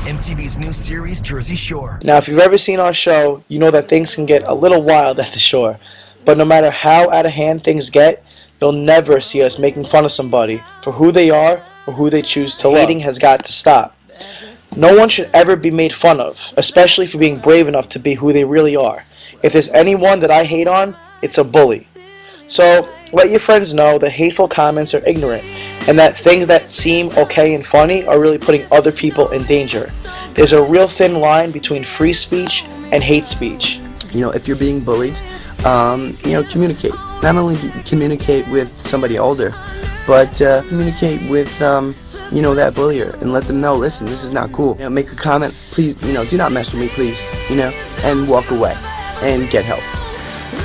MTV's new series, Jersey Shore. Now, if you've ever seen our show, you know that things can get a little wild at the shore. But no matter how out of hand things get, you'll never see us making fun of somebody for who they are or who they choose to love. Hating has got to stop. No one should ever be made fun of, especially for being brave enough to be who they really are. If there's anyone that I hate on, it's a bully. So, let your friends know that hateful comments are ignorant, and that things that seem okay and funny are really putting other people in danger. There's a real thin line between free speech and hate speech. If you're being bullied, communicate. Not only communicate with somebody older, but communicate with, that bullier and let them know, listen, this is not cool. Make a comment, please, do not mess with me, please, and walk away and get help.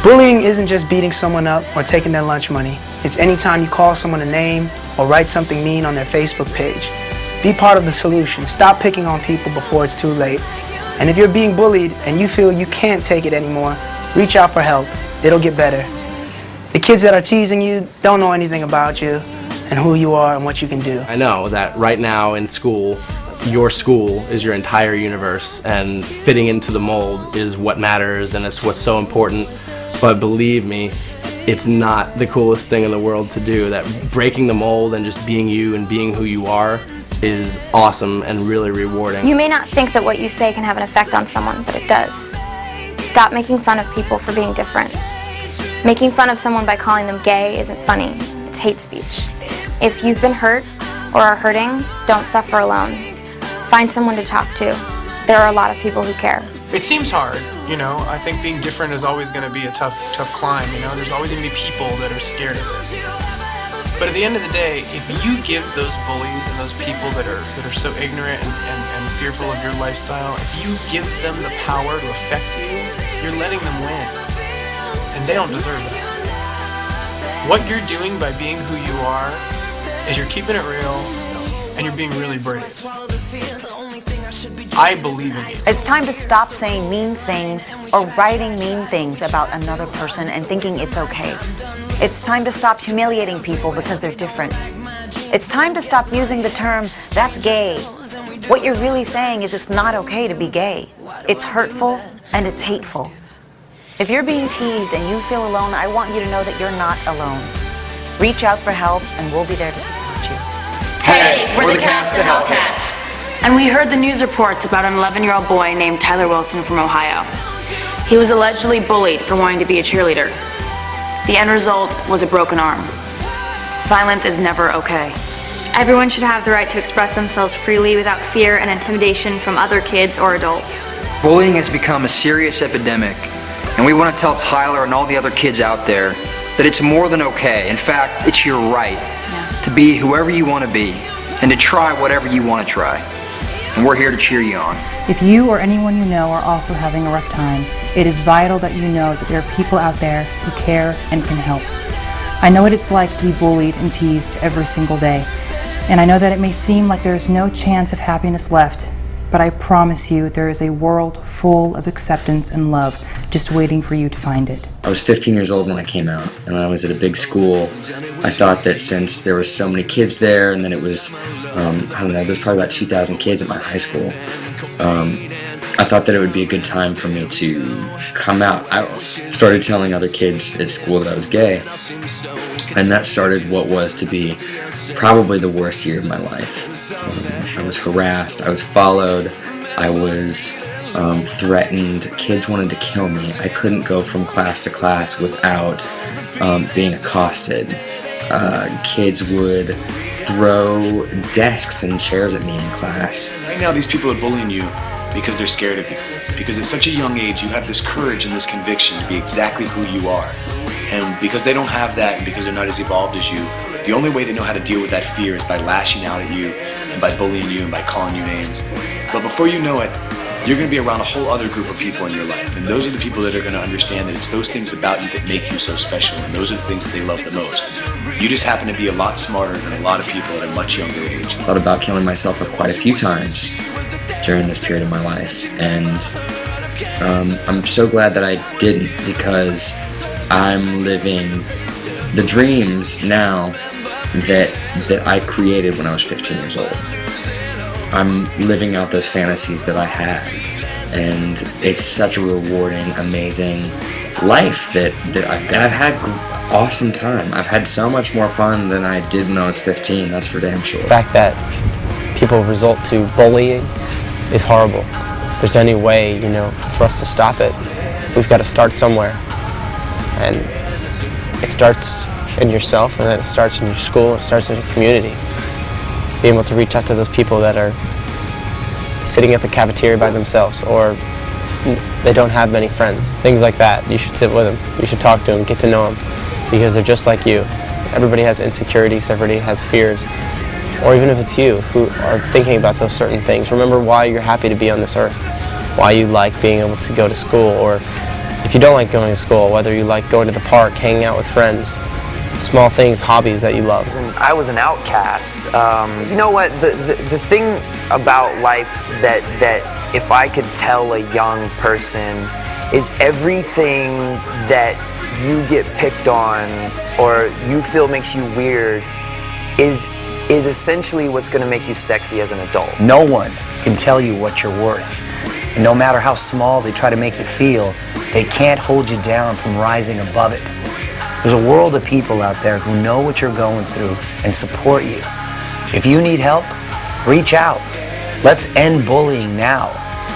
Bullying isn't just beating someone up or taking their lunch money. It's anytime you call someone a name or write something mean on their Facebook page. Be part of the solution. Stop picking on people before it's too late. And if you're being bullied and you feel you can't take it anymore, reach out for help. It'll get better. The kids that are teasing you don't know anything about you and who you are and what you can do. I know that right now in school, your school is your entire universe, and fitting into the mold is what matters, and it's what's so important. But believe me, it's not the coolest thing in the world to do. That breaking the mold and just being you and being who you are is awesome and really rewarding. You may not think that what you say can have an effect on someone, but it does. Stop making fun of people for being different. Making fun of someone by calling them gay isn't funny. It's hate speech. If you've been hurt or are hurting, don't suffer alone. Find someone to talk to. There are a lot of people who care. It seems hard, I think being different is always going to be a tough climb, There's always going to be people that are scared of it. But at the end of the day, if you give those bullies and those people that are so ignorant and fearful of your lifestyle, if you give them the power to affect you, you're letting them win. And they don't deserve that. What you're doing by being who you are is you're keeping it real and you're being really brave. I believe in you. It's time to stop saying mean things or writing mean things about another person and thinking it's okay. It's time to stop humiliating people because they're different. It's time to stop using the term, that's gay. What you're really saying is it's not okay to be gay. It's hurtful and it's hateful. If you're being teased and you feel alone, I want you to know that you're not alone. Reach out for help and we'll be there to support you. Hey, we're the cast of Hellcats. And we heard the news reports about an 11-year-old boy named Tyler Wilson from Ohio. He was allegedly bullied for wanting to be a cheerleader. The end result was a broken arm. Violence is never okay. Everyone should have the right to express themselves freely without fear and intimidation from other kids or adults. Bullying has become a serious epidemic, and we want to tell Tyler and all the other kids out there that it's more than okay. In fact, it's your right to be whoever you want to be and to try whatever you want to try. And we're here to cheer you on. If you or anyone you know are also having a rough time, it is vital that you know that there are people out there who care and can help. I know what it's like to be bullied and teased every single day, and I know that it may seem like there is no chance of happiness left, but I promise you there is a world full of acceptance and love just waiting for you to find it. I was 15 years old when I came out, and I was at a big school. I thought that since there was so many kids there, and then it was, there's probably about 2,000 kids at my high school, I thought that it would be a good time for me to come out. I started telling other kids at school that I was gay, and that started what was to be probably the worst year of my life. I was harassed, I was followed, I was threatened, kids wanted to kill me. I couldn't go from class to class without being accosted. Kids would throw desks and chairs at me in class. Right now these people are bullying you because they're scared of you. Because at such a young age you have this courage and this conviction to be exactly who you are. And because they don't have that, and because they're not as evolved as you, the only way they know how to deal with that fear is by lashing out at you and by bullying you and by calling you names. But before you know it, you're going to be around a whole other group of people in your life, and those are the people that are going to understand that it's those things about you that make you so special, and those are the things that they love the most. You just happen to be a lot smarter than a lot of people at a much younger age. I thought about killing myself quite a few times during this period of my life, and I'm so glad that I didn't, because I'm living the dreams now that I created when I was 15 years old. I'm living out those fantasies that I had. And it's such a rewarding, amazing life that I've had awesome time. I've had so much more fun than I did when I was 15, that's for damn sure. The fact that people resort to bullying is horrible. If there's any way, for us to stop it, we've got to start somewhere. And it starts in yourself, and then it starts in your school, it starts in your community. Being able to reach out to those people that are sitting at the cafeteria by themselves, or they don't have many friends, things like that. You should sit with them, you should talk to them, get to know them, because they're just like you. Everybody has insecurities, everybody has fears, or even if it's you who are thinking about those certain things, remember why you're happy to be on this earth, why you like being able to go to school, or if you don't like going to school, whether you like going to the park, hanging out with friends, small things, hobbies that you love. I was an outcast. You know what? The thing about life that if I could tell a young person is everything that you get picked on or you feel makes you weird is essentially what's going to make you sexy as an adult. No one can tell you what you're worth. And no matter how small they try to make you feel, they can't hold you down from rising above it. There's a world of people out there who know what you're going through and support you. If you need help, reach out. Let's end bullying now.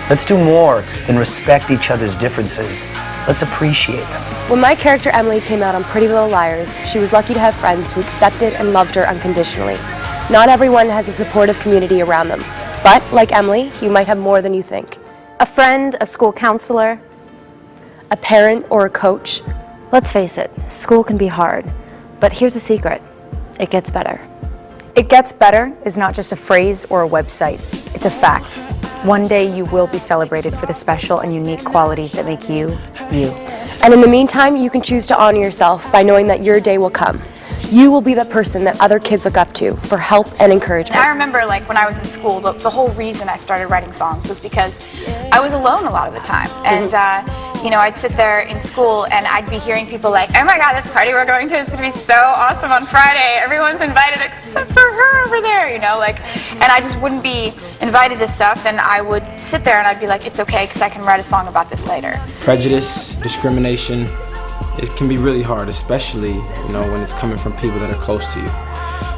Let's do more than respect each other's differences. Let's appreciate them. When my character Emily came out on Pretty Little Liars, she was lucky to have friends who accepted and loved her unconditionally. Not everyone has a supportive community around them, but like Emily, you might have more than you think. A friend, a school counselor, a parent, or a coach. Let's face it, school can be hard, but here's a secret. It gets better. It gets better is not just a phrase or a website. It's a fact. One day you will be celebrated for the special and unique qualities that make you, you. And in the meantime, you can choose to honor yourself by knowing that your day will come. You will be the person that other kids look up to for help and encouragement. I remember when I was in school, the whole reason I started writing songs was because I was alone a lot of the time. And I'd sit there in school and I'd be hearing people like, oh my God, this party we're going to is going to be so awesome on Friday. Everyone's invited except for her over there, and I just wouldn't be invited to stuff, and I would sit there and I'd be like, it's okay because I can write a song about this later. Prejudice, discrimination, it can be really hard, especially when it's coming from people that are close to you.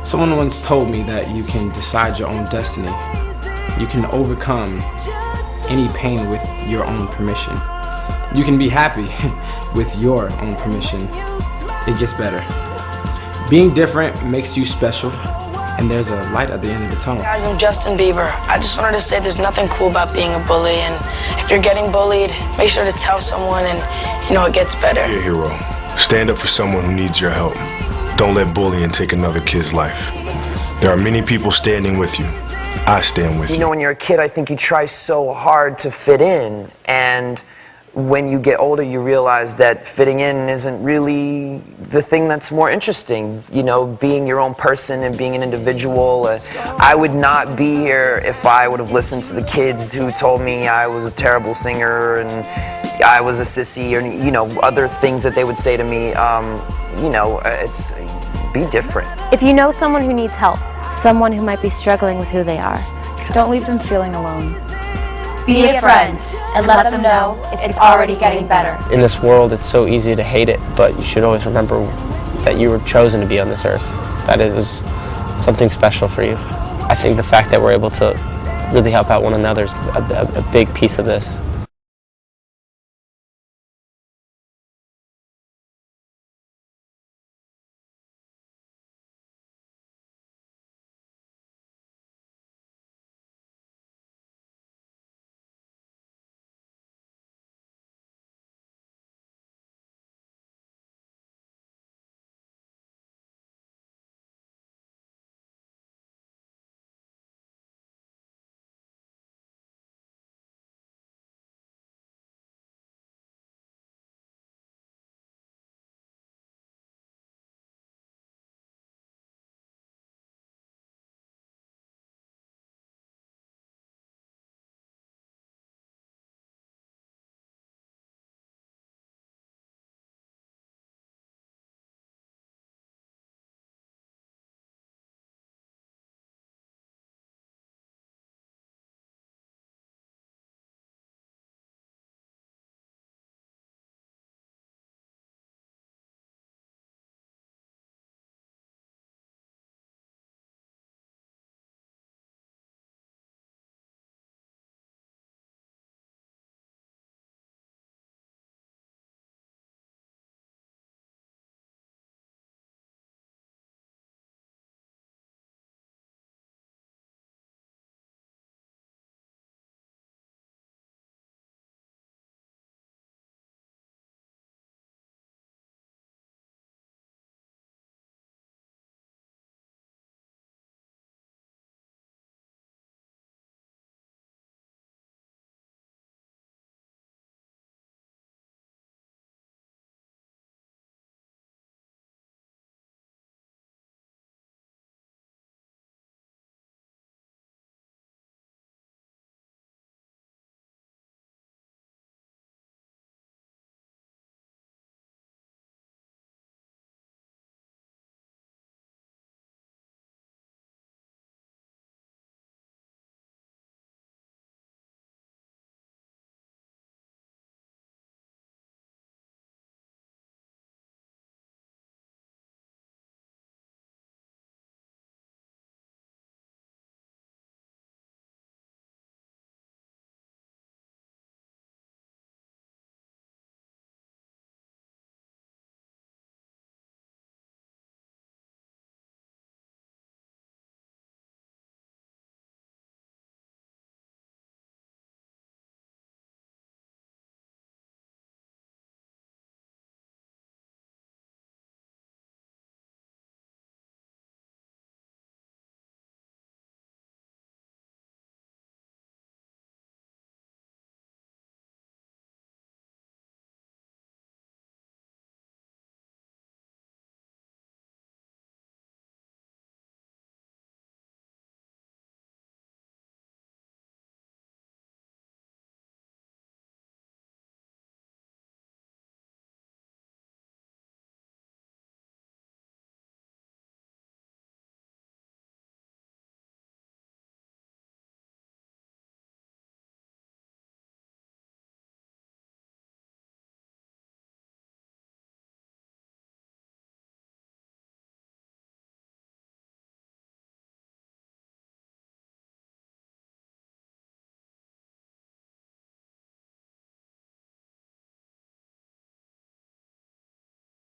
Someone once told me that you can decide your own destiny. You can overcome any pain with your own permission. You can be happy with your own permission. It gets better. Being different makes you special, and there's a light at the end of the tunnel. Guys, I'm Justin Bieber. I just wanted to say there's nothing cool about being a bully, and if you're getting bullied, make sure to tell someone, and it gets better. Be a hero. Stand up for someone who needs your help. Don't let bullying take another kid's life. There are many people standing with you. I stand with you. When you're a kid, I think you try so hard to fit in, and when you get older, you realize that fitting in isn't really the thing that's more interesting. Being your own person and being an individual. I would not be here if I would have listened to the kids who told me I was a terrible singer and I was a sissy, or other things that they would say to me. It's be different. If you know someone who needs help, someone who might be struggling with who they are, don't leave them feeling alone. Be a friend and let them know it's already getting better. In this world, it's so easy to hate it, but you should always remember that you were chosen to be on this earth, that it was something special for you. I think the fact that we're able to really help out one another is a big piece of this.